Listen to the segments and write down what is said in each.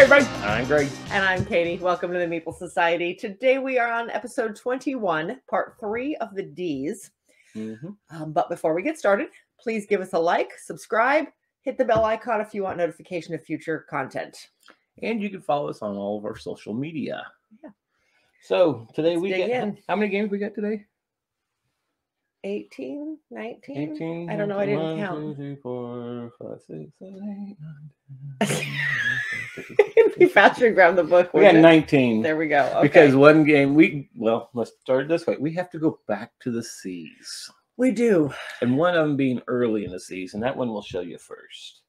Hey everybody, I'm Greg. And I'm Katie. Welcome to the Meeple Society. Today we are on episode 21, part 3 of the D's. But before we get started, please give us a like, subscribe, hit the bell icon if you want notification of future content. And you can follow us on all of our social media. Yeah. So today Let's we dig get, in. how many games we got today? 18, 19? 18. I don't know. I didn't count. 1, 2, 3, 4, 5, 6, 7, 8, 9, 10. It'd be faster to grab the book. We got 19. There we go. Okay. Because one game let's start it this way. We have to go back to the C's. We do. And one of them being early in the C's, and that one we'll show you first.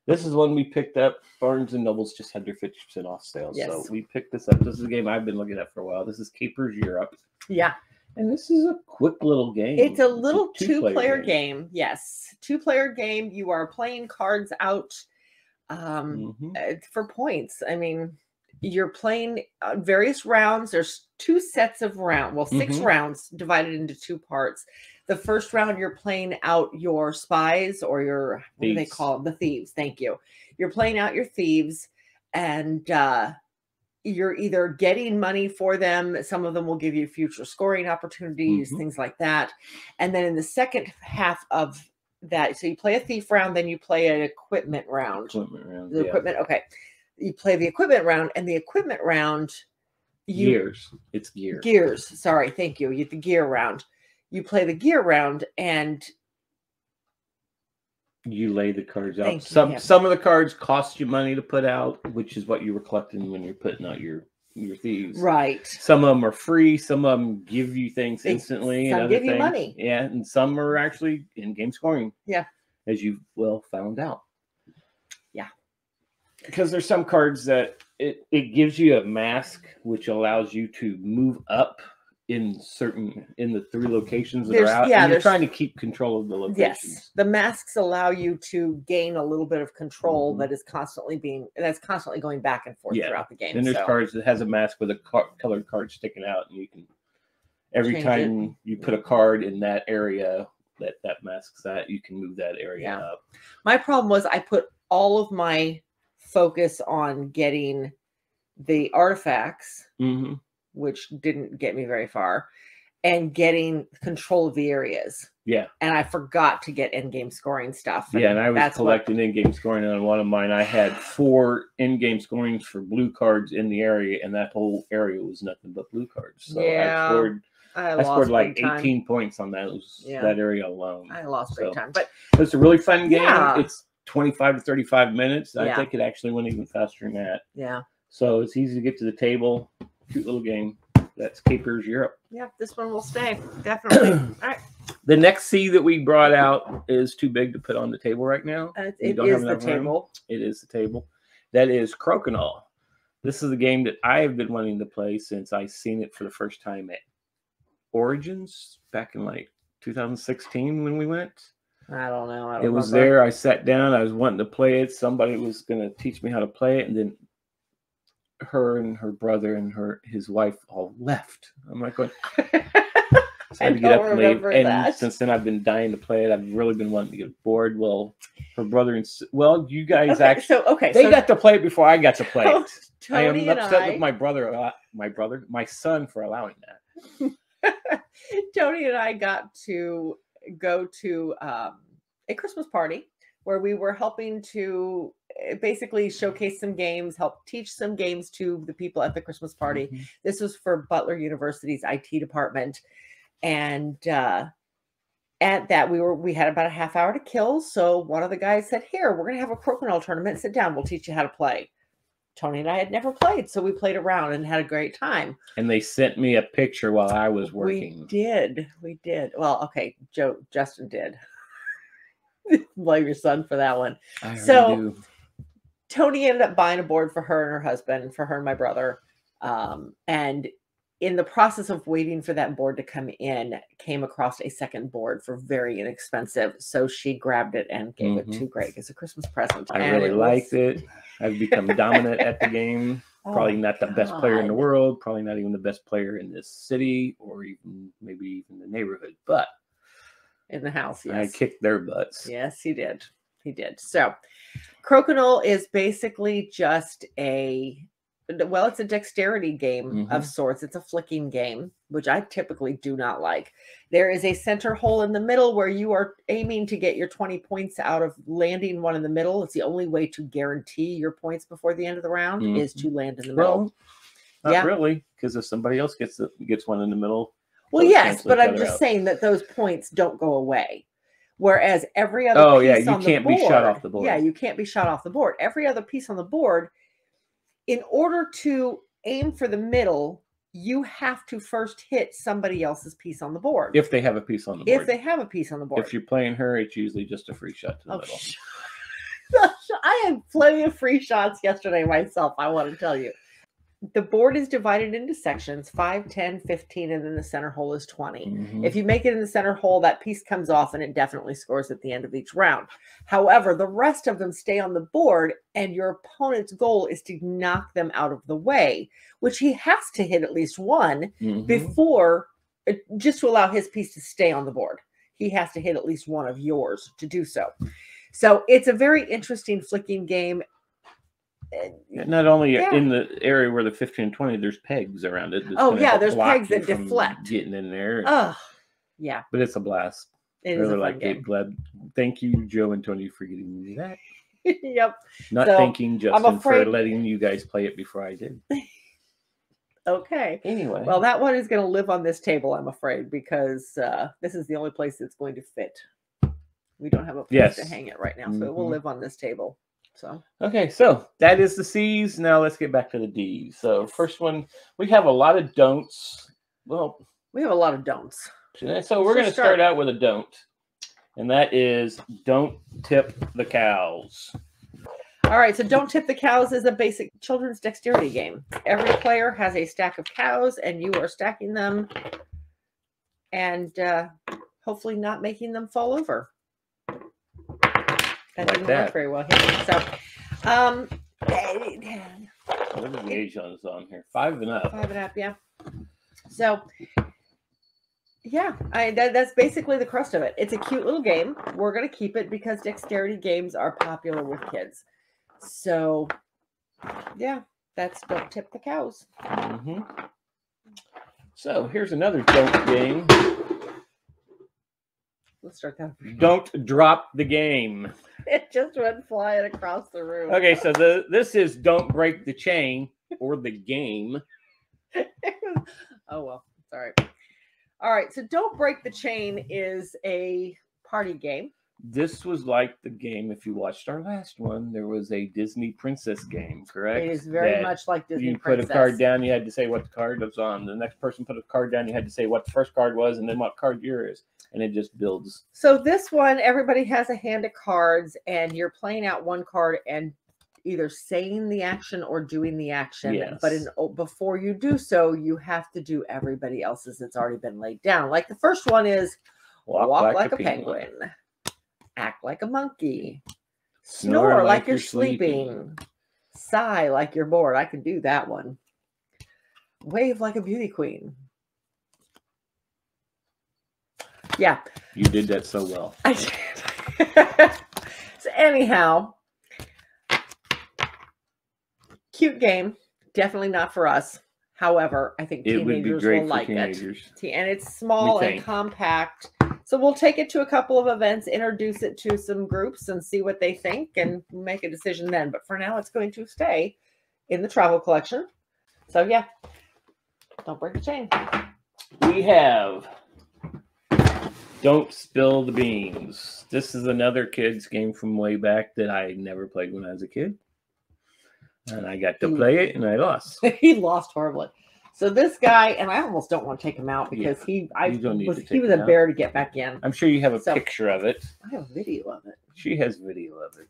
This is one we picked up. Barnes & Noble's just had their 50% off sale. Yes. So we picked this up. This is a game I've been looking at for a while. This is Capers Europe. Yeah. And this is a quick little game. It's a little two-player game. Yes. Two-player game. You are playing cards out for points. I mean, you're playing various rounds. There's 2 sets of rounds. Well, 6 rounds divided into 2 parts. The first round, you're playing out your spies or your, what do they call them? The thieves. Thank you. You're playing out your thieves, and you're either getting money for them. Some of them will give you future scoring opportunities, things like that. And then in the second half of that, so you play a thief round, then you play an equipment round. Equipment, okay. You play the equipment round, and the equipment round, It's gear. Gears. Sorry, thank you. The gear round. You play the gear round, and you lay the cards out. Some of the cards cost you money to put out, which is what you were collecting when you're putting out your thieves. Right. Some of them are free. Some of them give you things instantly. Some give you money. Yeah, and some are actually in-game scoring. Yeah. As you well found out. Yeah. Because there's some cards that it gives you a mask, which allows you to move up in the 3 locations that are out. Yeah, and you're trying to keep control of the locations. Yes, the masks allow you to gain a little bit of control that's constantly going back and forth throughout the game. And there's cards that has a mask with a colored card sticking out, and you can every time you put a card in that area that masks that, you can move that area up. My problem was I put all of my focus on getting the artifacts, which didn't get me very far, and getting control of the areas. Yeah. And I forgot to get in-game scoring stuff. And I was collecting in-game scoring on one of mine. I had 4 in-game scorings for blue cards in the area, and that whole area was nothing but blue cards. So I scored like 18 points on that. That area alone. I lost big time. But it's a really fun game. It's 25 to 35 minutes. I think it actually went even faster than that. Yeah. So it's easy to get to the table. Cute little game. That's Capers Europe. Yeah, this one will stay. Definitely. All right. The next C that we brought out is too big to put on the table right now. It is the table. It is the table. That is Crokinole. This is a game that I have been wanting to play since I seen it for the first time at Origins back in like 2016 when we went. I don't know. It was there. I sat down. I was wanting to play it. Somebody was going to teach me how to play it, and then her and her brother and his wife all left. I'm like going. So I had to get up and leave. And since then, I've been dying to play it. I've really been wanting to get bored. Well, her brother and you guys they got to play it before I got to play it. I am upset with my son for allowing that. Tony and I got to go to a Christmas party where we were helping to basically showcase some games, help teach some games to the people at the Christmas party. This was for Butler University's IT department. And at that, we had about a half hour to kill. So one of the guys said, "Here, we're going to have a Crokinole tournament. Sit down. We'll teach you how to play." Tony and I had never played, so we played around and had a great time. And they sent me a picture while I was working. We did. Well, okay, Justin did. Blame your son for that one. So Tony ended up buying a board for her and her husband, for her and my brother. And in the process of waiting for that board to come in, came across a second board for very inexpensive. So she grabbed it and gave it to Greg as a Christmas present. I really liked it. I've become dominant at the game. Probably not the best player in the world. Probably not even the best player in this city or maybe even the neighborhood. But in the house, yes. I kicked their butts. Yes, he did. He did. So Crokinole is basically just it's a dexterity game of sorts. It's a flicking game, which I typically do not like. There is a center hole in the middle where you are aiming to get your 20 points out of landing one in the middle. It's the only way to guarantee your points before the end of the round is to land in the middle. Well, not really, because if somebody else gets one in the middle. Well, yes, but I'm just saying that those points don't go away. Whereas every other piece on the board, you can't be shot off the board. Yeah, you can't be shot off the board. Every other piece on the board, in order to aim for the middle, you have to first hit somebody else's piece on the board. If they have a piece on the board. If they have a piece on the board. If you're playing her, it's usually just a free shot to the middle. I had plenty of free shots yesterday myself, I want to tell you. The board is divided into sections, 5, 10, 15, and then the center hole is 20. If you make it in the center hole, that piece comes off and it definitely scores at the end of each round. However, the rest of them stay on the board and your opponent's goal is to knock them out of the way, which he has to hit at least one before, just to allow his piece to stay on the board. He has to hit at least one of yours to do so. So it's a very interesting flicking game. Not only in the area where the 15 and 20, there's pegs around it. There's pegs that deflect. Getting in there. Yeah. But it's a blast. It is a fun game. Glad. Thank you, Joe and Tony, for getting me that. Yep. Not thanking Justin for letting you guys play it before I did. Okay. Anyway. Well, that one is going to live on this table, I'm afraid, because this is the only place it's going to fit. We don't have a place to hang it right now, so it will live on this table. So okay, so that is the C's. Now let's get back to the D's. So first one, we have a lot of don'ts. Well, we have a lot of don'ts. So we're going to start out with a don't, and that is don't tip the cows. All right, so don't tip the cows is a basic children's dexterity game. Every player has a stack of cows, and you are stacking them, and hopefully not making them fall over. That didn't work very well here. So, what is the age on here? 5 and up. 5 and up, yeah. So, yeah, that's basically the crust of it. It's a cute little game. We're going to keep it because dexterity games are popular with kids. So, yeah, that's don't tip the cows. So, here's another don't game. Let's start that. Don't drop the game. It just went flying across the room. Okay, so this is don't break the chain or the game. Oh, well, sorry. All right, so don't break the chain is a party game. This was like the game, if you watched our last one, there was a Disney princess game, correct? It is very much like Disney princess. You put a card down, you had to say what the card was on. The next person put a card down, you had to say what the first card was and then what card yours. And it just builds. So this one, everybody has a hand of cards and you're playing out one card and either saying the action or doing the action. Yes. But before you do so, you have to do everybody else's that's already been laid down. Like the first one is walk like a penguin. Act like a monkey. Snore like you're sleeping. Sigh like you're bored. I can do that one. Wave like a beauty queen. Yeah. You did that so well. I did. So anyhow, cute game. Definitely not for us. However, I think teenagers will like it. And it's small and compact. So we'll take it to a couple of events, introduce it to some groups and see what they think and make a decision then. But for now, it's going to stay in the travel collection. So yeah, don't break the chain. We have Don't Spill the Beans. This is another kids game from way back that I never played when I was a kid. And I got to play it and I lost. He lost horribly. So this guy, and I almost don't want to take him out because he was a bear to get back in. I'm sure you have a picture of it. I have a video of it. She has video of it.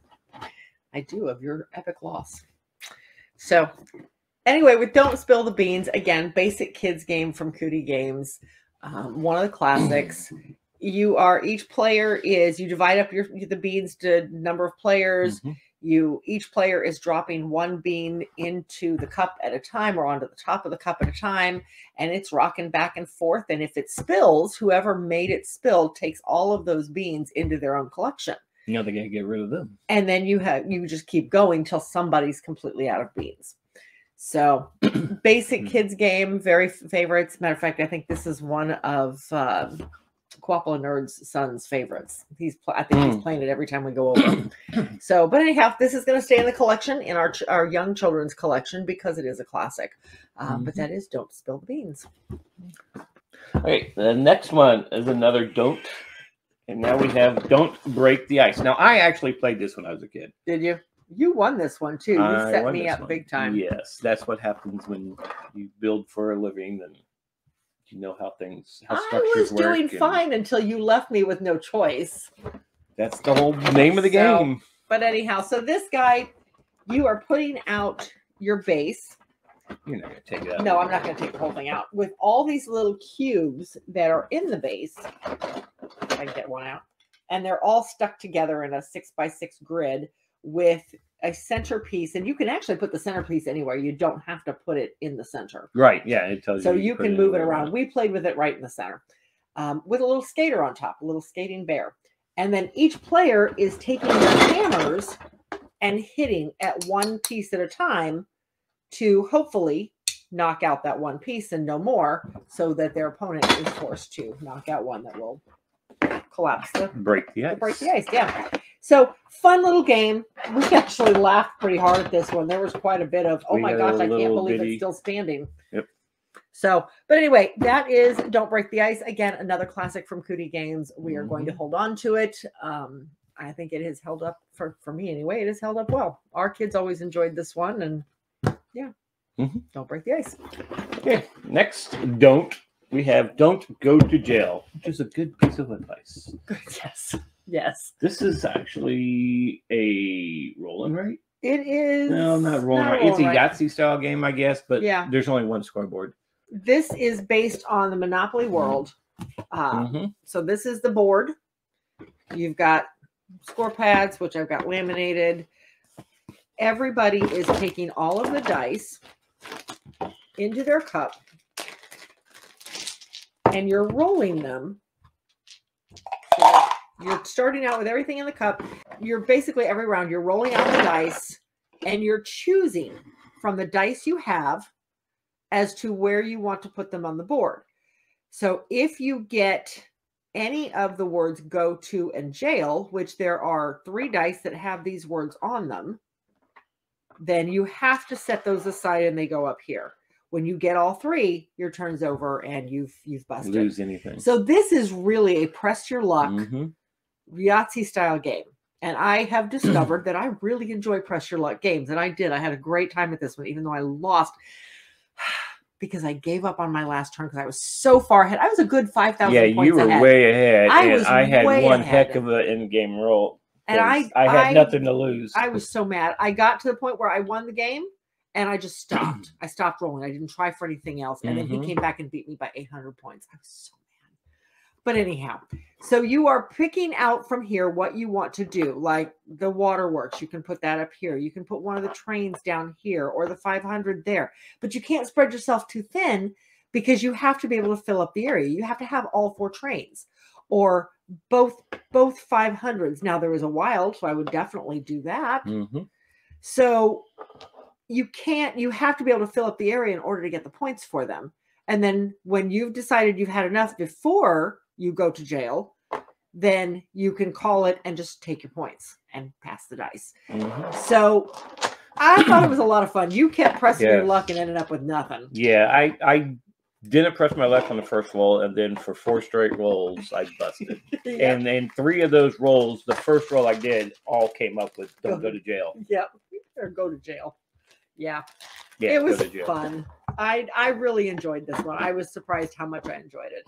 I do, of your epic loss. So anyway, with Don't Spill the Beans, again, basic kids game from Cootie Games. One of the classics. Each player is, you divide up the beans to number of players. Each player is dropping one bean into the cup at a time or onto the top of the cup at a time, and it's rocking back and forth. And if it spills, whoever made it spill takes all of those beans into their own collection. Now they gotta get rid of them. And then you just keep going till somebody's completely out of beans. So basic kids game, very favorites. Matter of fact, I think this is one of Quapple Nerd's son's favorites. I think he's playing it every time we go over. So, but anyhow, this is going to stay in the collection, in our young children's collection, because it is a classic. But that is Don't Spill the Beans. All right, the next one is another Don't. And now we have Don't Break the Ice. Now, I actually played this when I was a kid. Did you? You won this one, too. You set me up big time. Yes, that's what happens when you build for a living and you know how structures work. I was doing fine until you left me with no choice. That's the whole name of the game. But anyhow, so this guy, you are putting out your base. You're not going to take it out. No, I'm not going to take the whole thing out. With all these little cubes that are in the base. If I can get one out. And they're all stuck together in a 6x6 grid with a centerpiece. And you can actually put the centerpiece anywhere. You don't have to put it in the center. Right. Yeah. It tells you. So you can move it around. We played with it right in the center. With a little skater on top, a little skating bear. And then each player is taking their hammers and hitting at one piece at a time to hopefully knock out that one piece and no more, so that their opponent is forced to knock out one that will collapse break the ice. Yeah. So fun little game. We actually laughed pretty hard at this one. There was quite a bit of, oh my gosh, I can't believe it's still standing. Yep. So, but anyway, that is Don't Break the Ice. Again, another classic from Cootie Games. We are going to hold on to it. I think it has held up for me anyway. It has held up well. Our kids always enjoyed this one, and yeah. Don't break the ice. Okay. Next, we have Don't Go to Jail, which is a good piece of advice. Yes. This is actually a rolling, right? It is. No, not rolling right. It's a Yahtzee style game, I guess, but there's only one scoreboard. This is based on the Monopoly world. So this is the board. You've got score pads, which I've got laminated. Everybody is taking all of the dice into their cup, and you're rolling them. So you're starting out with everything in the cup. You're basically every round, you're rolling out the dice, and you're choosing from the dice you have as to where you want to put them on the board. So if you get any of the words go to and jail, which there are 3 dice that have these words on them, then you have to set those aside and they go up here. When you get all 3, your turn's over and you've busted. Lose anything. So this is really a press your luck Yahtzee style game. And I have discovered that I really enjoy press your luck games. And I did. I had a great time with this one, even though I lost because I gave up on my last turn because I was so far ahead. I was a good 5,000 points ahead. Yeah, you were way ahead. I had one heck of an in-game roll. And I had nothing to lose. I was so mad. I got to the point where I won the game and I just stopped. I stopped rolling. I didn't try for anything else. And then he came back and beat me by 800 points. I was so mad. But anyhow, so you are picking out from here what you want to do. Like the waterworks, you can put that up here. You can put one of the trains down here or the 500 there. But you can't spread yourself too thin because you have to be able to fill up the area. You have to have all 4 trains or both 500s. Now there is a wild, so I would definitely do that. So you have to be able to fill up the area in order to get the points for them. And then when you've decided you've had enough before you go to jail, then you can call it and just take your points and pass the dice. So I thought it was a lot of fun. You kept pressing your luck and ended up with nothing. Yeah, I didn't press my luck on the first roll, and then for 4 straight rolls, I busted. And then 3 of those rolls, the first roll I did, all came up with don't go to jail. Yep, or go to jail. Yeah, it was fun. I really enjoyed this one. I was surprised how much I enjoyed it.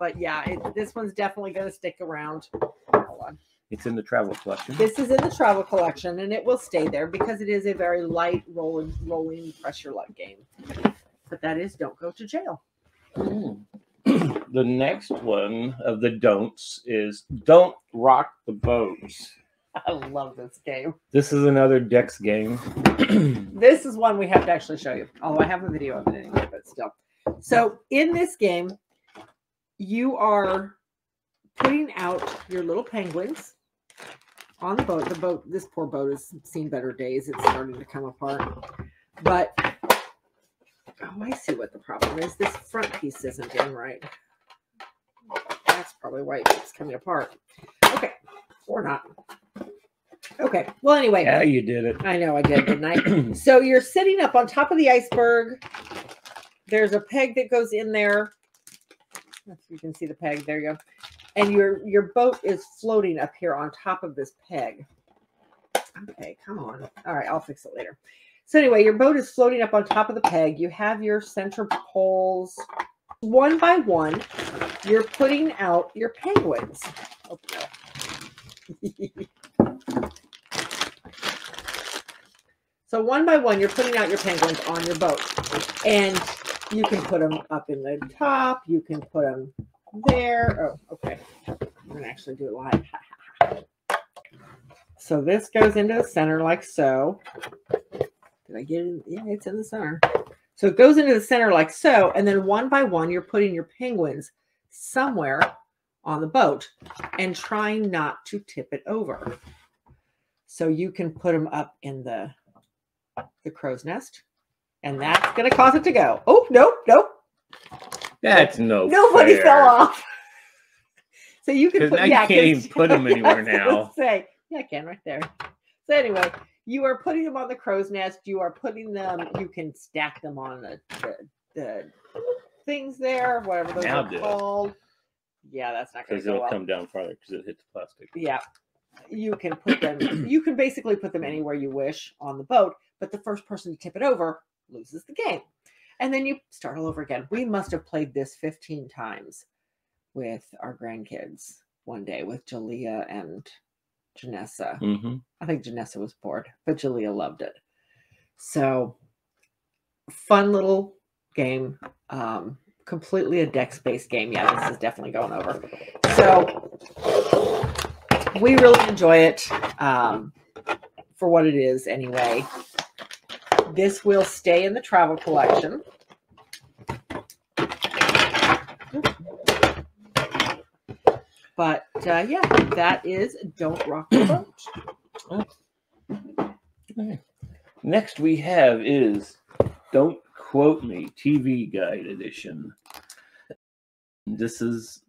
But yeah, this one's definitely going to stick around. Hold on. It's in the travel collection. This is in the travel collection, and it will stay there because it is a very light rolling press your luck game. But that is Don't Go to Jail. The next one of the don'ts is Don't Rock the Boat. I love this game. This is another Dex game. This is one we have to actually show you. Although I have a video of it anyway, but still. So in this game, you are putting out your little penguins. on the boat. The boat, this poor boat has seen better days. It's starting to come apart. But, oh, I see what the problem is. This front piece isn't in right. That's probably why it's coming apart. Okay, or not. Okay, well, anyway. Yeah, you did it. I know I did, didn't I? So you're sitting up on top of the iceberg. There's a peg that goes in there. You can see the peg. There you go. And your boat is floating up here on top of this peg. Okay, come on. All right, I'll fix it later. So anyway, your boat is floating up on top of the peg. You have your center poles. One by one, you're putting out your penguins. Oh, no. So one by one, you're putting out your penguins on your boat. And you can put them up in the top. You can put them there. Oh, okay. I'm going to actually do it live. So this goes into the center like so. Did I get it? Yeah, it's in the center. So it goes into the center like so. And then one by one, you're putting your penguins somewhere on the boat and trying not to tip it over. So you can put them up in the crow's nest. And that's going to cause it to go. Oh, nope, nope. That's no Nobody fair. fell off. So you can put, I can't even put them anywhere now. Say, yeah, I can right there. So anyway, you are putting them on the crow's nest. You are putting them, you can stack them on the things there, whatever those are called. Yeah, that's not going to go Because well. it'll come down farther because it hit the plastic. Yeah. You can put them, you can basically put them anywhere you wish on the boat, but the first person to tip it over loses the game. And then you start all over again. We must have played this 15 times with our grandkids one day with Jalea and Janessa. Mm-hmm. I think Janessa was bored, but Jalea loved it. So fun little game. Completely a deck-based game. Yeah, this is definitely going over. So we really enjoy it for what it is anyway. This will stay in the travel collection. But yeah, that is Don't Rock the Boat. Okay. Next we have is Don't Quote Me TV Guide Edition. This is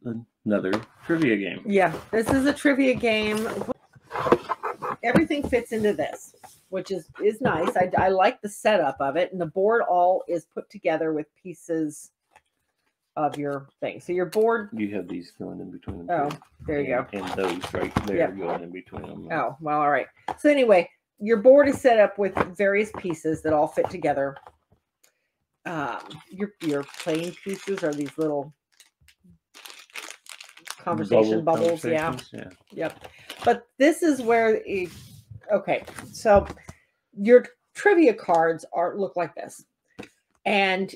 another trivia game. Yeah, this is a trivia game. Everything fits into this, which is nice. I like the setup of it, and the board all is put together with pieces of your thing. So your board, You have these going in between them. oh, too. there you go. And those right there Yep. going in between them. Oh, well, all right. So anyway, your board is set up with various pieces that all fit together. Your playing pieces are these little conversation bubbles. Yeah. Yep. But this is where okay. So your trivia cards look like this. And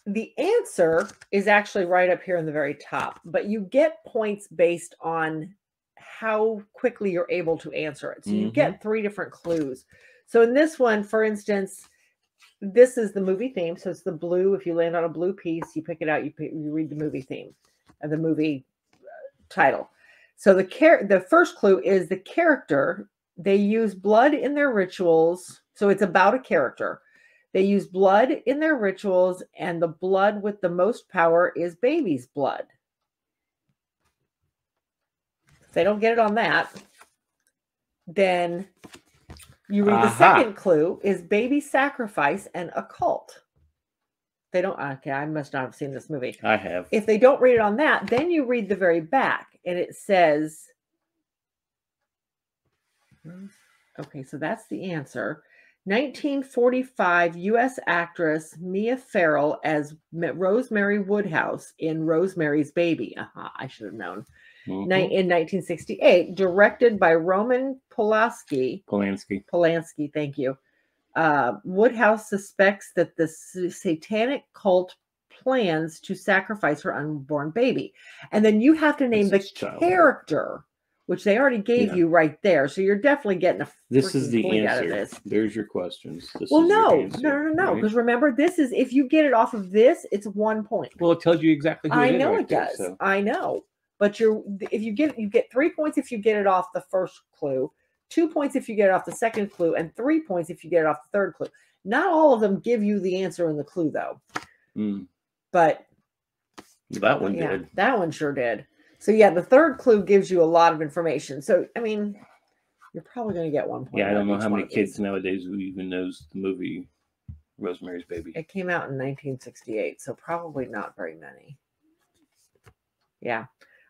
the answer is actually right up here in the very top, but you get points based on how quickly you're able to answer it. So you get 3 different clues. So in this one, for instance, this is the movie theme. So it's the blue. If you land on a blue piece, you pick it out, you read the movie theme and the movie title. So the first clue is the character. They use blood in their rituals. So it's about a character. They use blood in their rituals, and the blood with the most power is baby's blood. If they don't get it on that, then you read the second clue is baby sacrifice and occult. They don't, okay, I must not have seen this movie. I have. If they don't read it on that, then you read the very back, and it says, okay, so that's the answer. 1945 U.S. actress Mia Farrow as Rosemary Woodhouse in Rosemary's Baby. I should have known. In 1968, directed by Roman Polanski, thank you. Woodhouse suspects that the satanic cult plans to sacrifice her unborn baby. And then you have to name the character, which they already gave you right there. So you're definitely getting a This is the point out of answer. this. There's your questions. Well, no. Because remember, this is, if you get it off of this, it's 1 point. Well, it tells you exactly who I it is. know right it there, does. so. I know. But if you get 3 points if you get it off the first clue, 2 points if you get it off the second clue, and 3 points if you get it off the third clue. Not all of them give you the answer in the clue, though. But that one did. That one sure did. So yeah, the third clue gives you a lot of information. So I mean, you're probably going to get 1 point. Yeah, I don't know how many kids nowadays who even knows the movie Rosemary's Baby. It came out in 1968, so probably not very many. Yeah.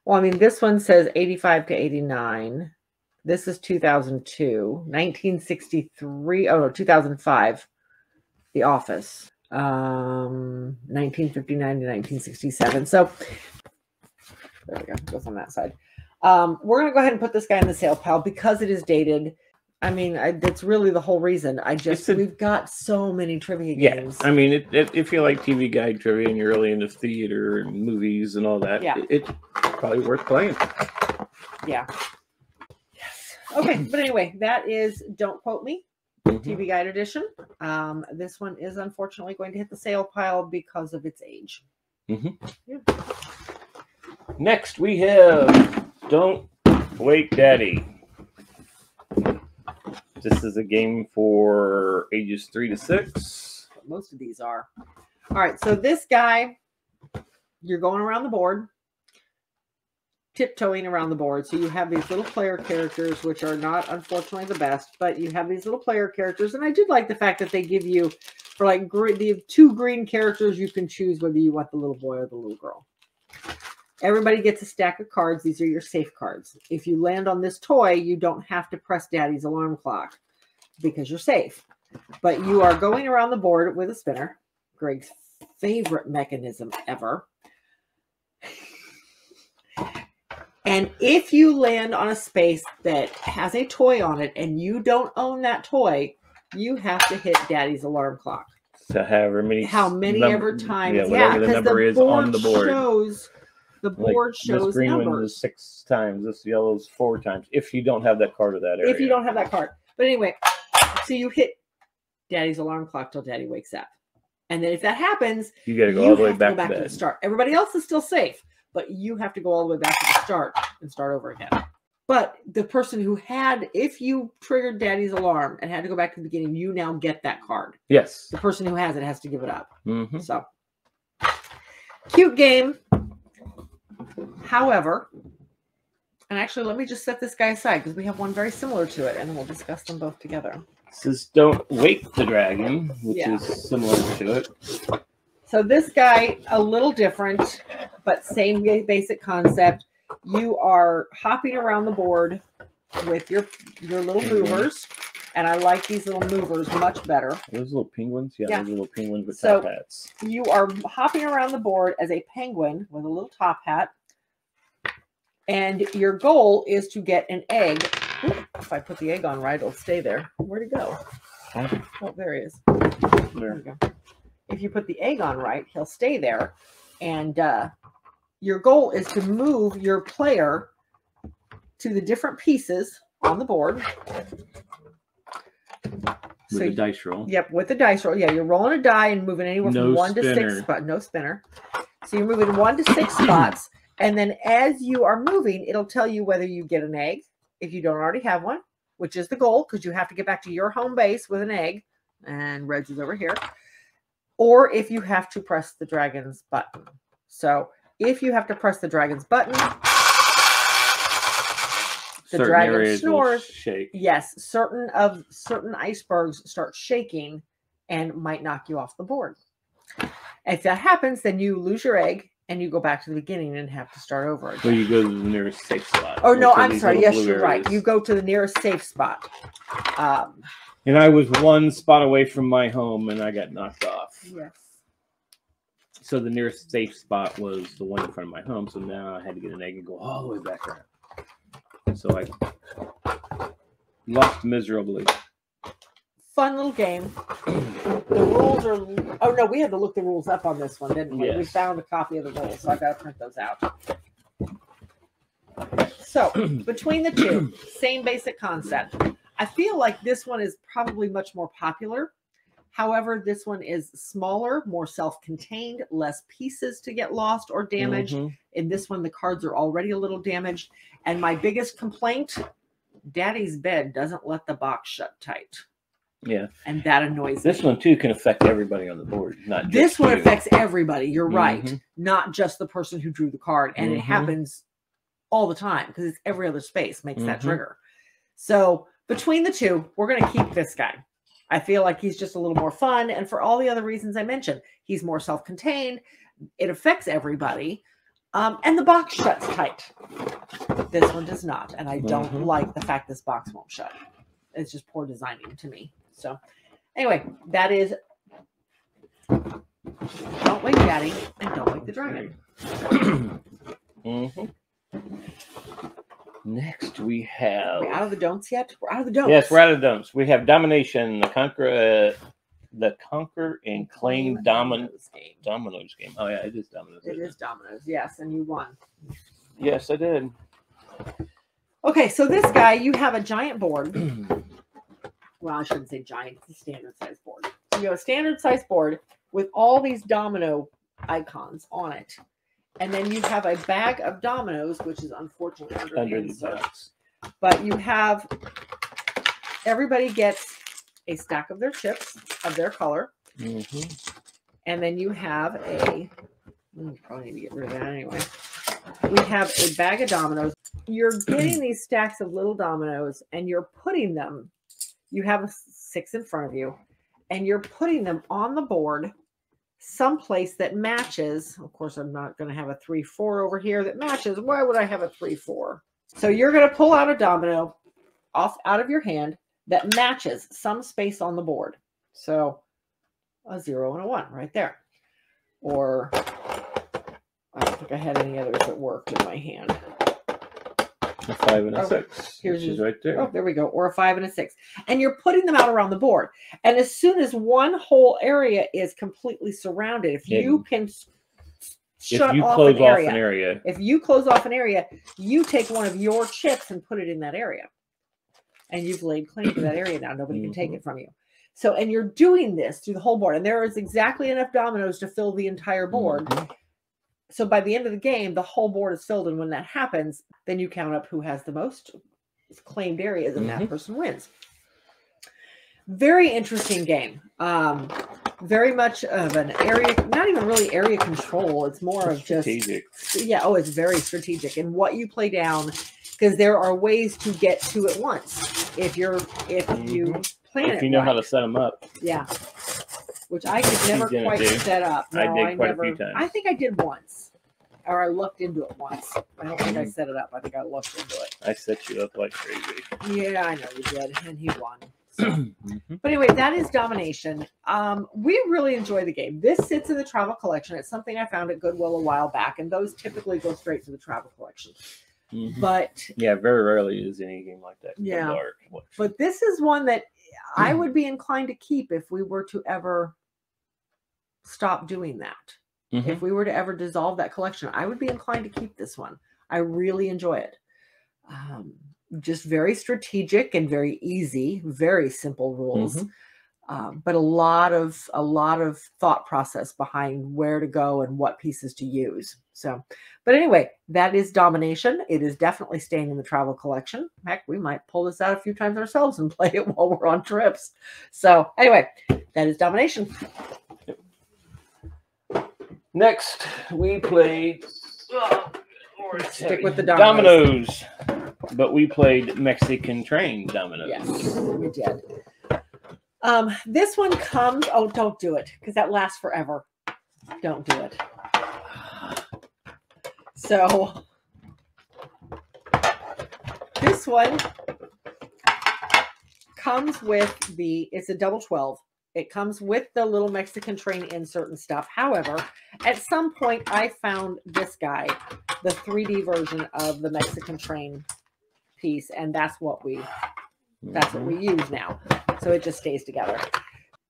Well, I mean, this one says 85 to 89. This is 2002. 1963. Oh, no, 2005. The Office. 1959 to 1967. So, there we go. It goes on that side. We're going to go ahead and put this guy in the sale pile because it is dated. I mean, that's really the whole reason. We've got so many trivia games. Yeah, I mean, if you like TV Guide trivia and you're really into theater and movies and all that, it's probably worth playing. Yeah. Yes. Okay, but anyway, that is Don't Quote Me, TV Guide edition. This one is unfortunately going to hit the sale pile because of its age. Yeah. Next, we have Don't Wake Daddy. This is a game for ages 3 to 6. Most of these are. All right, so this guy, you're going around the board, tiptoeing around the board. So you have these little player characters, which are not, unfortunately, the best, but you have these little player characters. And I did like the fact that they give you, for like, they have 2 green characters. You can choose whether you want the little boy or the little girl. Everybody gets a stack of cards. These are your safe cards. If you land on this toy, you don't have to press Daddy's alarm clock because you're safe. But you are going around the board with a spinner. Greg's favorite mechanism ever. And if you land on a space that has a toy on it and you don't own that toy, you have to hit Daddy's alarm clock. So however many ever times. Yeah, whatever the number is on the board. The board shows this green numbers. one is 6 times. This yellow is 4 times. If you don't have that card or that area. If you don't have that card. But anyway, so you hit Daddy's alarm clock till Daddy wakes up. And then if that happens, you got to go all the way back to the start. Everybody else is still safe, but you have to go all the way back to the start and start over again. But the person who if you triggered Daddy's alarm and had to go back to the beginning, you now get that card. Yes. The person who has it has to give it up. So, cute game. However, and actually, let me just set this guy aside because we have one very similar to it, and then we'll discuss them both together. This is Don't Wake the Dragon, which is similar to it. So this guy, a little different, but same basic concept. You are hopping around the board with your little movers, and I like these little movers much better. Those little penguins? Yeah, those little penguins with top hats. You are hopping around the board as a penguin with a little top hat, and your goal is to get an egg. Ooh, if I put the egg on right, it'll stay there. Where'd it go? Oh, there he is. There we go. If you put the egg on right, he'll stay there, and your goal is to move your player to the different pieces on the board. With a dice roll. Yep, with a dice roll. Yeah, you're rolling a die and moving anywhere from 1 to 6 spots. No spinner. So you're moving 1 to 6 spots. And then as you are moving, it'll tell you whether you get an egg, if you don't already have one, which is the goal, because you have to get back to your home base with an egg. And Reg is over here. Or if you have to press the dragon's button. So if you have to press the dragon's button, the dragon snores. Shake. Yes, certain icebergs start shaking and might knock you off the board. If that happens, then you lose your egg and you go back to the beginning and have to start over again. Or you go to the nearest safe spot. Oh no, I'm sorry. Yes, you're right. You go to the nearest safe spot. And I was 1 spot away from my home and I got knocked off. Yes. So the nearest safe spot was the one in front of my home. So now I had to get an egg and go all the way back around. So I lost miserably. Fun little game. The rules are... Oh, no, we had to look the rules up on this one, didn't we? Yes. We found a copy of the rules, so I got to print those out. So, between the two, same basic concept. I feel like this one is probably much more popular. However, this one is smaller, more self-contained, less pieces to get lost or damaged. In this one, the cards are already a little damaged. And my biggest complaint, Daddy's bed doesn't let the box shut tight. Yeah. And that annoys me. This one, too, can affect everybody on the board. Not just this one you. affects everybody. You're right. Not just the person who drew the card. And it happens all the time because it's every other space makes that trigger. So between the two, we're going to keep this guy. I feel like he's just a little more fun. And for all the other reasons I mentioned, he's more self-contained. It affects everybody. And the box shuts tight. This one does not. And I don't like the fact this box won't shut. It's just poor designing to me. So anyway, that is Don't Wake Daddy and Don't Wake the Dragon. Next, we have... Are we out of the don'ts yet? We're out of the don'ts. Yes, we're out of the don'ts. We have Domination, the Conquer and Claim Dominos game. Oh, yeah, it is Dominos. It is Dominos, yes, and you won. Yes, I did. Okay, so this guy, you have a giant board. Well, I shouldn't say giant. It's a standard size board. So you have a standard size board with all these domino icons on it. And then you have a bag of dominoes, which is unfortunately under the box. But you have, everybody gets a stack of their chips of their color. And then you have a, probably need to get rid of that anyway. We have a bag of dominoes. You're getting these stacks of little dominoes and you're putting them, you have 6 in front of you, and you're putting them on the board someplace that matches. Of course, I'm not going to have a 3-4 over here that matches. Why would I have a 3-4? So you're going to pull out a domino out of your hand that matches some space on the board. So a 0 and a 1 right there. Or I don't think I had any others that worked in my hand. A 5 and a 6. Here's which is right there. Oh, there we go. Or a 5 and a 6. And you're putting them out around the board. And as soon as one whole area is completely surrounded, if you can shut off an area, if you close off an area, you take one of your chips and put it in that area. And you've laid claim to that area now. Nobody can take it from you. So, and you're doing this through the whole board. And there is exactly enough dominoes to fill the entire board. So by the end of the game, the whole board is filled. And when that happens, then you count up who has the most claimed areas and that person wins. Very interesting game. Very much of an area, not even really area control. It's more of strategic. Just, yeah. Oh, it's very strategic. And what you play down, because there are ways to get to it once. If you plan it, if you know how to set them up. Yeah. Which I could never quite set up. No, I did quite a few times. I think I did once. Or I looked into it once. I don't think I set it up. I think I looked into it. I set you up like crazy. Yeah, I know you did. And he won. So. But anyway, that is Domination. We really enjoy the game. This sits in the travel collection. It's something I found at Goodwill a while back. And those typically go straight to the travel collection. But yeah, very rarely is any game like that. Yeah. But this is one that I would be inclined to keep if we were to ever stop doing that. If we were to ever dissolve that collection, I would be inclined to keep this one. I really enjoy it. Just very strategic and very easy, very simple rules. But a lot of thought process behind where to go and what pieces to use. So, but anyway, that is Domination. It is definitely staying in the travel collection. Heck, we might pull this out a few times ourselves and play it while we're on trips. So anyway, that is Domination. Next, we played stick with the dominoes, but we played Mexican Train Dominoes. Yes, we did. This one comes. Oh, don't do it because that lasts forever. Don't do it. So this one comes with it's a double 12. It comes with the little Mexican Train insert and stuff. However, at some point I found this guy, the 3D version of the Mexican Train piece, and that's what we use now. So it just stays together.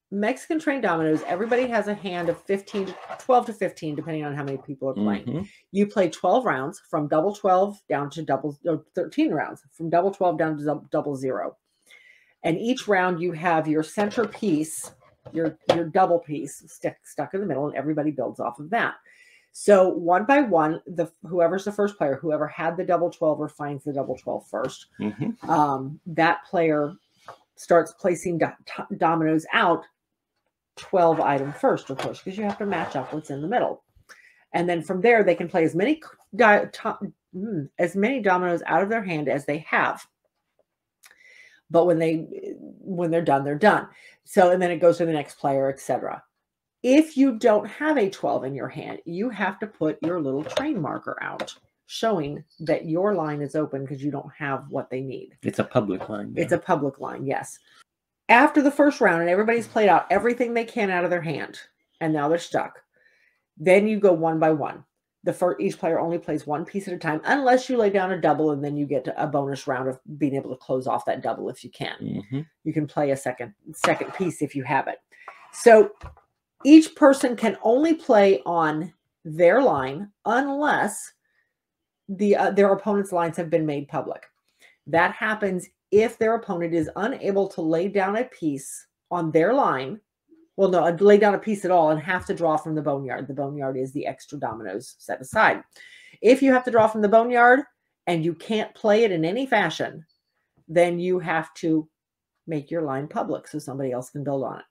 Mexican Train Dominoes, everybody has a hand of 12 to 15, depending on how many people are playing. You play 12 rounds from double 12 down to 13 rounds, from double 12 down to double 0. And each round you have your centerpiece your double piece stuck in the middle, and everybody builds off of that. So one by one, whoever's the first player, whoever had the double 12 or finds the double 12 first, that player starts placing dominoes out 12 item first, of course, because you have to match up what's in the middle. And then from there, they can play as many dominoes out of their hand as they have. But when they're done, they're done. So, and then it goes to the next player, etc. If you don't have a 12 in your hand, you have to put your little train marker out, showing that your line is open because you don't have what they need. It's a public line. It's a public line, yes. After the first round and everybody's played out everything they can out of their hand, and now they're stuck, then you go one by one. Each player only plays one piece at a time, unless you lay down a double, and then you get a bonus round of being able to close off that double if you can. You can play a second piece if you have it. So each person can only play on their line unless their opponent's lines have been made public. That happens if their opponent is unable to lay down a piece on their line. Well, no, lay down a piece at all and have to draw from the boneyard. The boneyard is the extra dominoes set aside. If you have to draw from the boneyard and you can't play it in any fashion, then you have to make your line public so somebody else can build on it.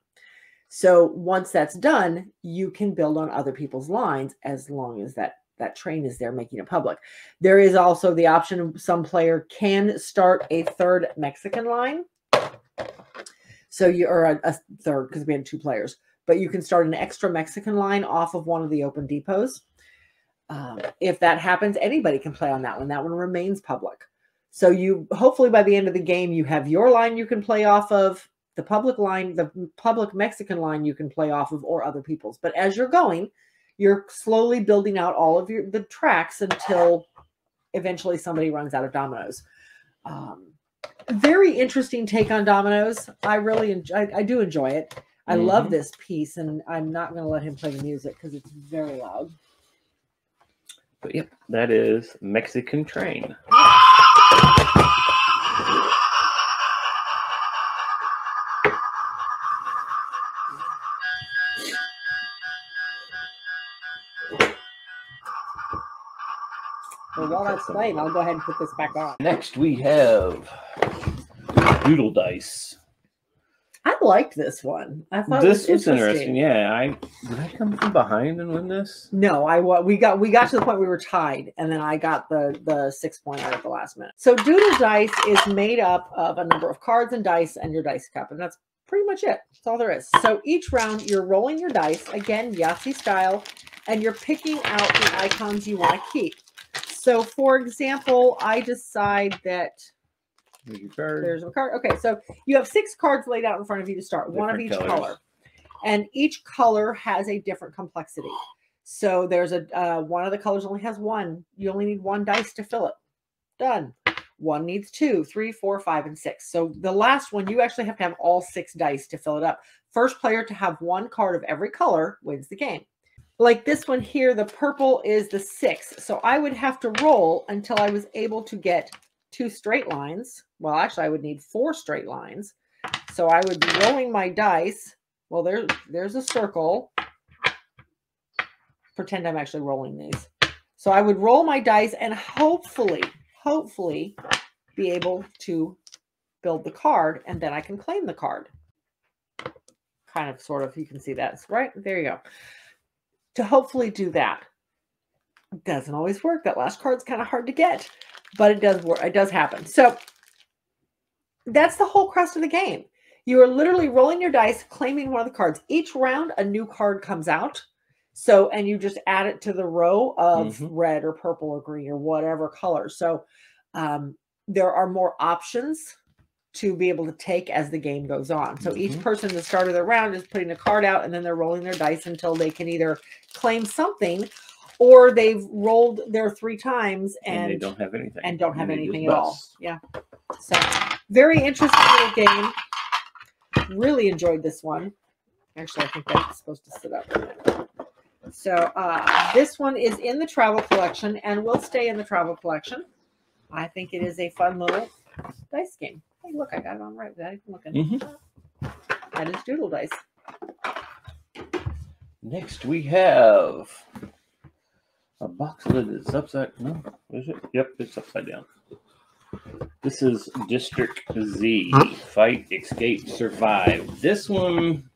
So once that's done, you can build on other people's lines as long as that train is there making it public. There is also the option of some player can start a third Mexican line. So you're a third because we had 2 players, but you can start an extra Mexican line off of one of the open depots. If that happens, anybody can play on that one. That one remains public. So you hopefully by the end of the game, you have your line you can play off of, the public line, the public Mexican line you can play off of, or other people's. But as you're going, you're slowly building out all of the tracks until eventually somebody runs out of dominoes. Very interesting take on dominoes. I do enjoy it. I love this piece, and I'm not going to let him play the music because it's very loud. But yep, that is Mexican Train. Well, while that's playing, I'll go ahead and put this back on. Next, we have Doodle Dice. I liked this one. I thought this was interesting. Yeah, did I come from behind and win this? No, we got to the point we were tied, and then I got the 6-pointer at the last minute. So Doodle Dice is made up of a number of cards and dice and your dice cup, and that's pretty much it. That's all there is. So each round, you're rolling your dice again, Yahtzee style, and you're picking out the icons you want to keep. So, for example, I decide that there's a card. Okay, so you have 6 cards laid out in front of you to start, one of each color. And each color has a different complexity. So there's one of the colors only has 1. You only need 1 dice to fill it. Done. 1 needs 2, 3, 4, 5, and 6. So the last one, you actually have to have all 6 dice to fill it up. First player to have 1 card of every color wins the game. Like this one here, the purple is the 6. So I would have to roll until I was able to get 2 straight lines. Well, actually, I would need 4 straight lines. So I would be rolling my dice. Well, there's a circle. Pretend I'm actually rolling these. So I would roll my dice and hopefully be able to build the card, and then I can claim the card. Kind of, sort of, you can see that, right? There you go. To hopefully do that. It doesn't always work. That last card's kind of hard to get, but it does work. It does happen. So that's the whole crust of the game. You are literally rolling your dice, claiming one of the cards. Each round, a new card comes out. So, and you just add it to the row of red or purple or green or whatever color. So there are more options to be able to take as the game goes on. So each person at the start of their round is putting a card out, and then they're rolling their dice until they can either claim something, or they've rolled their 3 times and they don't have anything. And don't have anything at all. Yeah. So very interesting little game. Really enjoyed this one. Actually, I think that's supposed to sit up. So this one is in the travel collection and will stay in the travel collection. I think it is a fun little dice game. Hey, look, I got it on right. I'm looking. That is Doodle Dice. Next we have a box lid that's upside. No, is it? Yep, it's upside down. This is District Z. Fight, escape, survive. This one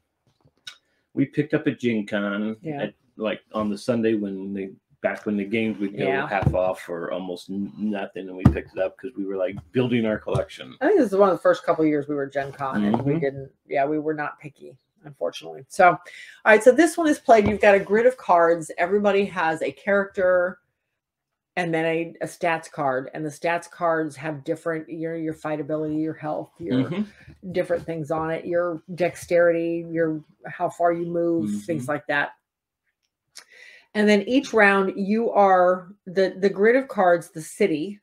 we picked up at Gen Con at, like, on the Sunday when the games would go half off or almost nothing, and we picked it up because we were like building our collection. I think this is one of the first couple of years we were Gen Con, and we didn't. Yeah, we were not picky, unfortunately. So, all right. So this one is played. You've got a grid of cards. Everybody has a character, and then a stats card. And the stats cards have different your fight ability, your health, your different things on it, your dexterity, your how far you move, things like that. And then each round, you are the grid of cards. The city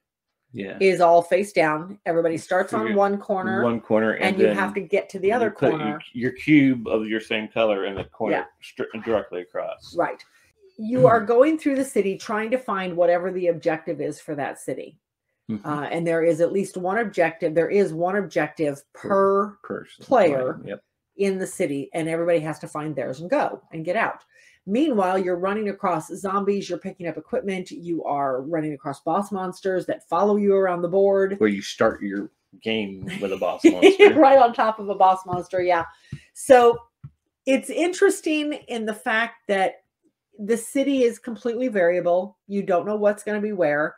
is all face down. Everybody starts on one corner, and you have to get to the other corner. Your cube of your same color in the corner directly across. Right. You are going through the city trying to find whatever the objective is for that city. And there is at least one objective. There is one objective per player in the city, and everybody has to find theirs and go and get out. Meanwhile, you're running across zombies, you're picking up equipment, you are running across boss monsters that follow you around the board. Where you start your game with a boss monster. Right on top of a boss monster, yeah. So it's interesting in the fact that the city is completely variable. You don't know what's going to be where.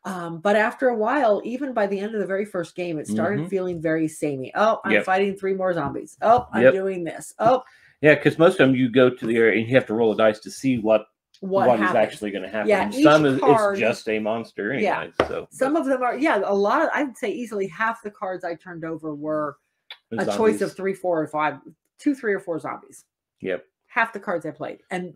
But after a while, even by the end of the very first game, it started feeling very samey. Oh, I'm fighting 3 more zombies. Oh, I'm doing this. Oh, yeah, because most of them you go to the area and you have to roll a dice to see what is actually going to happen. Yeah, some it's just a monster anyway. So some of them are a lot of, I'd say easily half the cards I turned over were a choice of 3, 4, or 5, 2, 3, or 4 zombies. Yep. Half the cards I played, and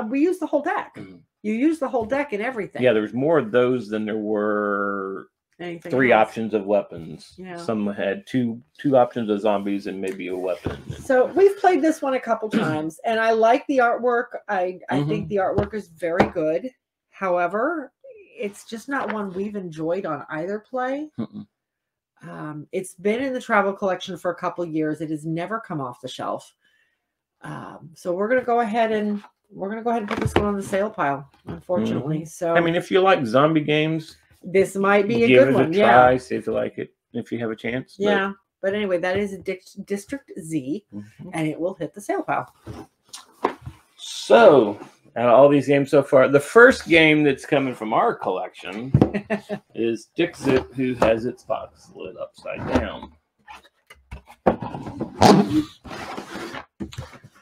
we used the whole deck. You use the whole deck and everything. Yeah, there was more of those than there were anything 3 else. options of weapons. Yeah. Some had two options of zombies and maybe a weapon. So we've played this one a couple times, and I like the artwork. I think the artwork is very good. However, it's just not one we've enjoyed on either play. It's been in the travel collection for a couple years. It has never come off the shelf. So we're going to go ahead and put this one on the sale pile, unfortunately. So I mean, if you like zombie games, this might be a good one. Give it a try, see if you like it, if you have a chance. Yeah. But anyway, that is District Z, and it will hit the sale pile. So, out of all these games so far, the first game that's coming from our collection is Dixit, who has its box lid upside down.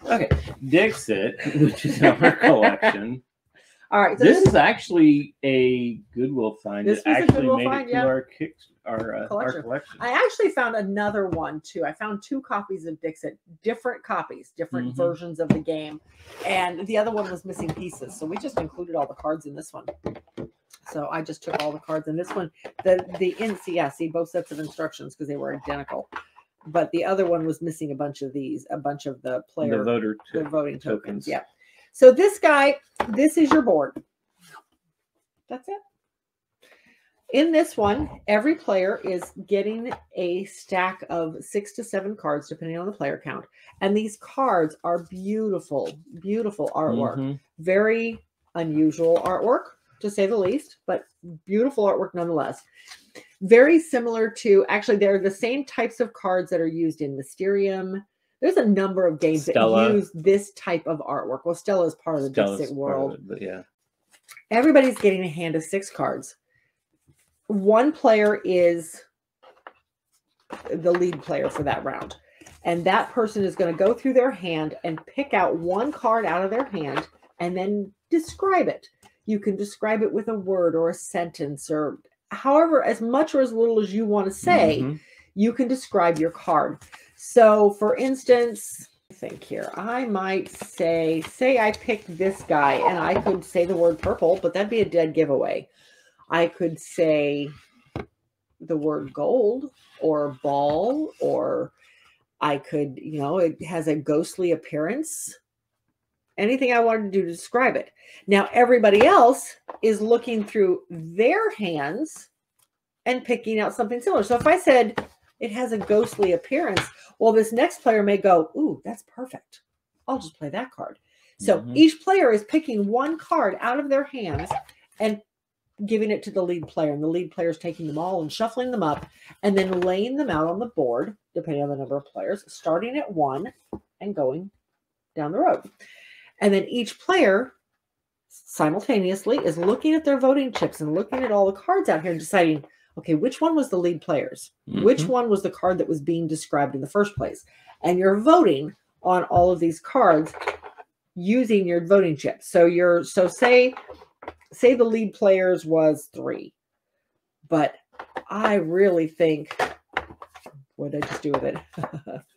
Okay, Dixit, which is in our collection. All right, so this is actually a Goodwill find. It actually made it to our collection. I actually found another one too. I found 2 copies of Dixit, different copies, different versions of the game, and the other one was missing pieces. So we just included all the cards in this one. So I just took all the cards in this one. See both sets of instructions because they were identical. But the other one was missing a bunch of the voting tokens. Yeah. So this is your board. That's it. In this one, every player is getting a stack of 6 to 7 cards, depending on the player count. And these cards are beautiful, beautiful artwork. Very unusual artwork, to say the least, but beautiful artwork nonetheless. Very similar to, actually, they're the same types of cards that are used in Mysterium. There's a number of games that use this type of artwork. Well, Stella is part of the Dixit world. But yeah. Everybody's getting a hand of 6 cards. One player is the lead player for that round. And that person is going to go through their hand and pick out one card out of their hand and then describe it. You can describe it with a word or a sentence or however, as much or as little as you want to say, you can describe your card. So, for instance, I think here, I might say I picked this guy, and I could say the word purple, but that'd be a dead giveaway. I could say the word gold or ball, or I could, it has a ghostly appearance. Anything I wanted to do to describe it. Now, everybody else is looking through their hands and picking out something similar. So if I said it has a ghostly appearance, well, this next player may go, ooh, that's perfect. I'll just play that card. So each player is picking one card out of their hands and giving it to the lead player. And the lead player is taking them all and shuffling them up and then laying them out on the board, depending on the number of players, starting at 1 and going down the road. And then each player simultaneously is looking at their voting chips and looking at all the cards out here and deciding, okay, which one was the lead player's? Which one was the card that was being described in the first place? And you're voting on all of these cards using your voting chips. So say the lead player's was 3, but I really think, what did I just do with it?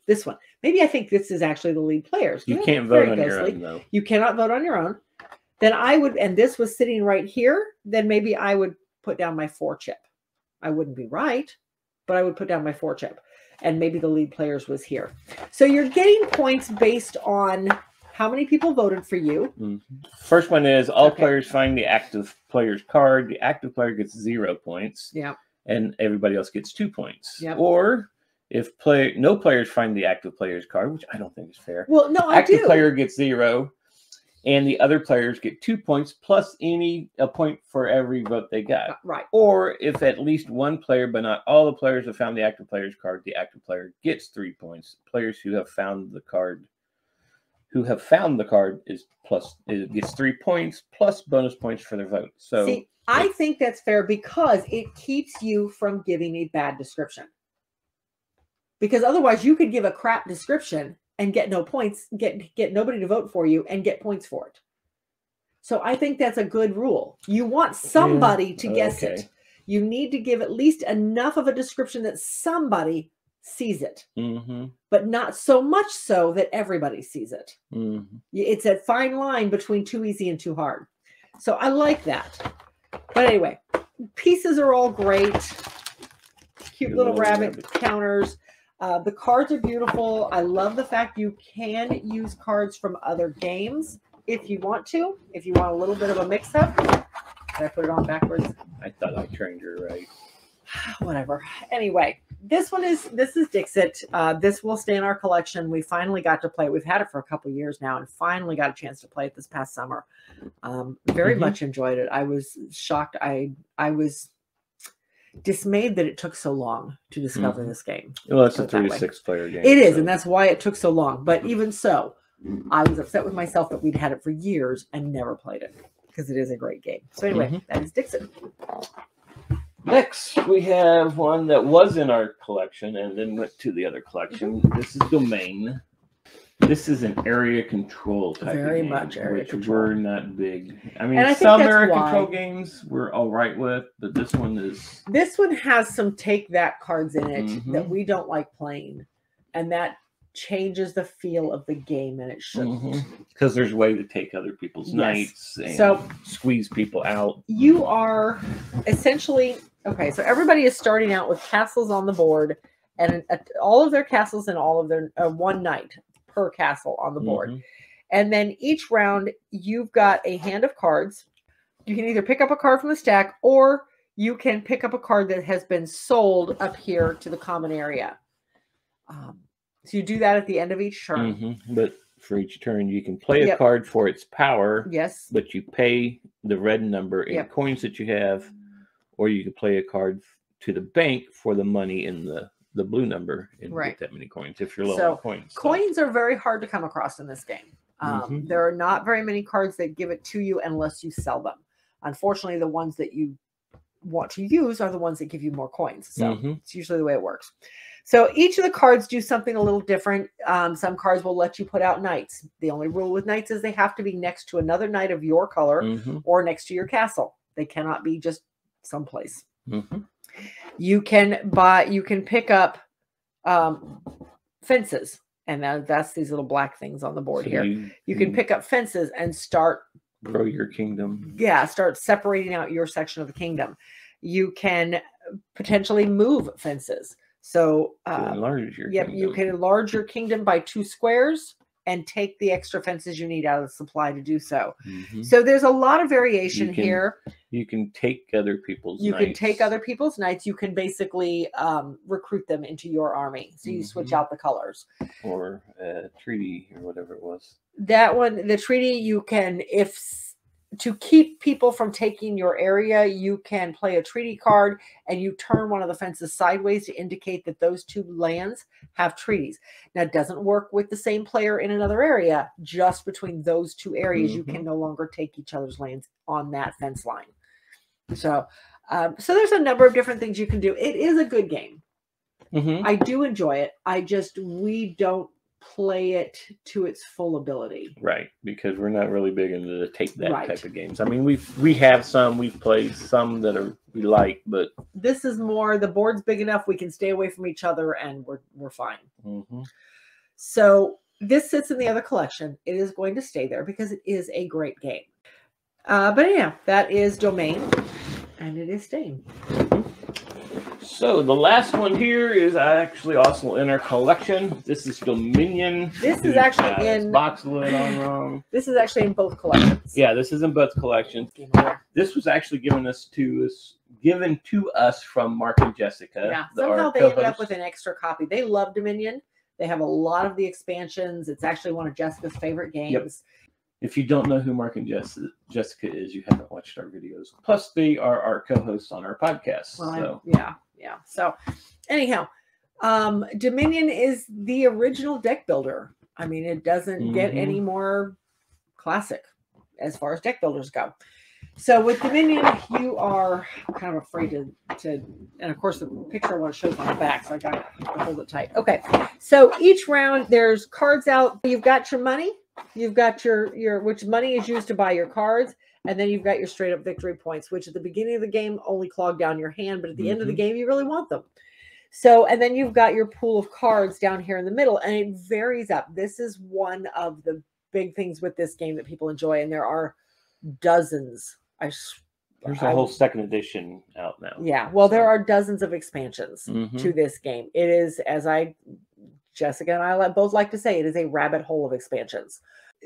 This one. Maybe I think this is actually the lead player's. You can't vote on your own, though. You cannot vote on your own. Then I would, and this was sitting right here, then maybe I would put down my 4 chip. I wouldn't be right, but I would put down my 4 chip. And maybe the lead player's was here. So you're getting points based on how many people voted for you. First one is all players find the active player's card. The active player gets 0 points. Yeah. And everybody else gets 2 points. Yep. Or if no players find the active player's card, which I don't think is fair. Well, no, active player gets 0. And the other players get 2 points plus a point for every vote they got. Right. Or if at least one player, but not all the players have found the active player's card, the active player gets 3 points. Players who have found the card gets 3 points plus bonus points for their vote. So see, I think that's fair because it keeps you from giving a bad description. Because otherwise you could give a crap description and get no points, get nobody to vote for you and get points for it. So I think that's a good rule. You want somebody to guess it. You need to give at least enough of a description that somebody sees it, but not so much so that everybody sees it. It's a fine line between too easy and too hard. So I like that. But anyway, pieces are all great. Cute little rabbit counters. The cards are beautiful. I love the fact you can use cards from other games if you want to. If you want a little bit of a mix-up. Did I put it on backwards? I thought I trained her right. Whatever. Anyway, this is Dixit. This will stay in our collection. We finally got to play it. We've had it for a couple of years now and finally got a chance to play it this past summer. Very much enjoyed it. I was shocked. I was dismayed that it took so long to discover this game. Well, it's a 3 to 6 player game. It is, and that's why it took so long. But even so, I was upset with myself that we'd had it for years and never played it because it is a great game. So anyway, that is Dixit. Next, we have one that was in our collection and then went to the other collection. This is Domaine. This is an area control type Very of game, much area which control. we're not big. I mean, And I think some that's area why. control games we're all right with, but this one is... This one has some take that cards in it that we don't like playing. And that changes the feel of the game, and it shouldn't. Because there's a way to take other people's nights and squeeze people out. You are essentially... Okay, so everybody is starting out with castles on the board, and all of their castles and all of their... one night per castle on the board. And then each round, you've got a hand of cards. You can either pick up a card from the stack, or you can pick up a card that has been sold up here to the common area. So you do that at the end of each turn. But for each turn, you can play a card for its power. Yes. But you pay the red number in coins that you have, or you can play a card to the bank for the money in the blue number and get that many coins if you're low on coins. Coins are very hard to come across in this game. There are not very many cards that give it to you unless you sell them. Unfortunately, the ones that you want to use are the ones that give you more coins. So it's usually the way it works. So each of the cards do something a little different. Some cards will let you put out knights. The only rule with knights is they have to be next to another knight of your color or next to your castle. They cannot be just someplace. You can pick up fences, and that's these little black things on the board here. You can pick up fences and start grow your kingdom. Yeah, start separating out your section of the kingdom. You can potentially move fences. So enlarge your kingdom. You can enlarge your kingdom by 2 squares. and take the extra fences you need out of the supply to do so. Mm-hmm. So there's a lot of variation here. You can take other people's You knights. can take other people's knights. You can basically recruit them into your army. So you switch out the colors. Or a treaty or whatever it was. That one, the treaty, you can, to keep people from taking your area, you can play a treaty card and you turn one of the fences sideways to indicate that those two lands have treaties. Now, it doesn't work with the same player in another area. Just between those two areas, you can no longer take each other's lands on that fence line. So there's a number of different things you can do. It is a good game. I do enjoy it. We don't play it to its full ability. Right, because we're not really big into the take that type of games. I mean, we have some, we've played some that we like, but this is more, the board's big enough, we can stay away from each other and we're fine. So this sits in the other collection. It is going to stay there because it is a great game. But yeah, that is Domaine, and it is staying. So the last one here is actually also in our collection. This is Dominion. This is actually in box lid on wrong. This is actually in both collections. Yeah, this is in both collections. This was actually given to us from Mark and Jessica. Yeah, somehow they ended up with an extra copy. They love Dominion. They have a lot of the expansions. It's actually one of Jessica's favorite games. Yep. If you don't know who Mark and Jessica is, you haven't watched our videos. Plus, they are our co-hosts on our podcast. Well, so. Yeah. So, anyhow, Dominion is the original deck builder. I mean, it doesn't get any more classic as far as deck builders go. So with Dominion, you are kind of afraid to, and of course the picture I want to show is on the back, so I got to hold it tight. Okay, so each round there's cards out. You've got your money. You've got your which money is used to buy your cards. And then you've got your straight up victory points, which at the beginning of the game only clog down your hand, but at the end of the game, you really want them. So, and then you've got your pool of cards down here in the middle, and it varies up. This is one of the big things with this game that people enjoy, and there are dozens. There's a whole second edition out now. Yeah, well, there are dozens of expansions to this game. It is, as Jessica and I both like to say, it is a rabbit hole of expansions.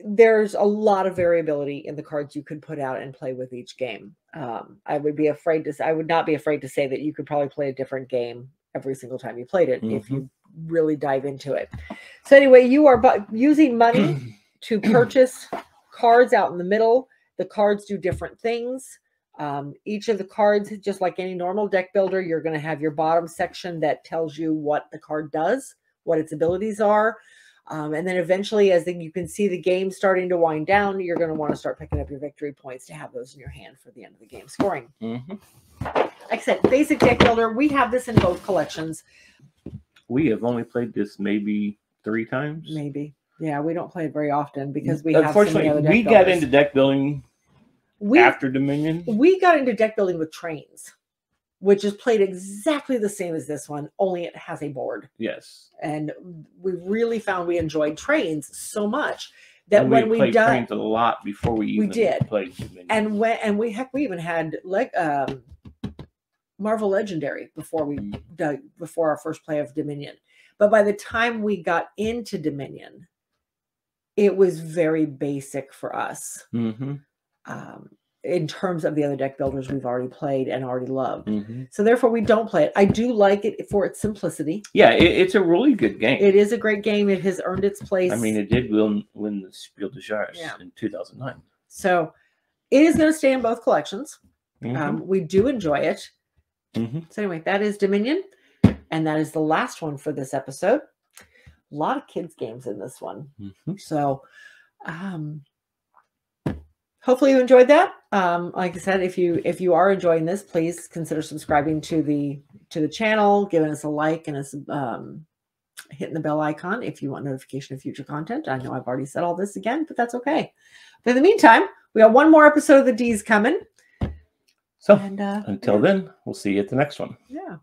There's a lot of variability in the cards you could put out and play with each game. I would not be afraid to say that you could probably play a different game every single time you played it if you really dive into it. So anyway, you are using money to purchase cards out in the middle. The cards do different things. Each of the cards, just like any normal deck builder, you're going to have your bottom section that tells you what the card does, what its abilities are. And then eventually, as you can see the game starting to wind down, you're going to want to start picking up your victory points to have those in your hand for the end of the game scoring. Like I said, basic deck builder. We have this in both collections. We have only played this maybe 3 times. Maybe. Yeah, we don't play it very often because we have unfortunately, so many other we deck got builders. into deck building after Dominion. We got into deck building with trains, which is played exactly the same as this one, only it has a board. Yes. And we really found we enjoyed trains so much that when we played trains a lot before we even played Dominion. And we even had Marvel Legendary before our first play of Dominion. But by the time we got into Dominion, it was very basic for us. In terms of the other deck builders we've already played and already loved. So therefore we don't play it. I do like it for its simplicity. Yeah, it's a really good game. It is a great game. It has earned its place. I mean, it did win the Spiel des Jahres in 2009. So it is going to stay in both collections. We do enjoy it. So anyway, that is Dominion. And that is the last one for this episode. A lot of kids games in this one. So hopefully you enjoyed that. Like I said, if you are enjoying this, please consider subscribing to the channel, giving us a like, and hitting the bell icon if you want notification of future content. I know I've already said all this again, but that's okay. But in the meantime, we got one more episode of the D's coming. So until then, we'll see you at the next one. Yeah.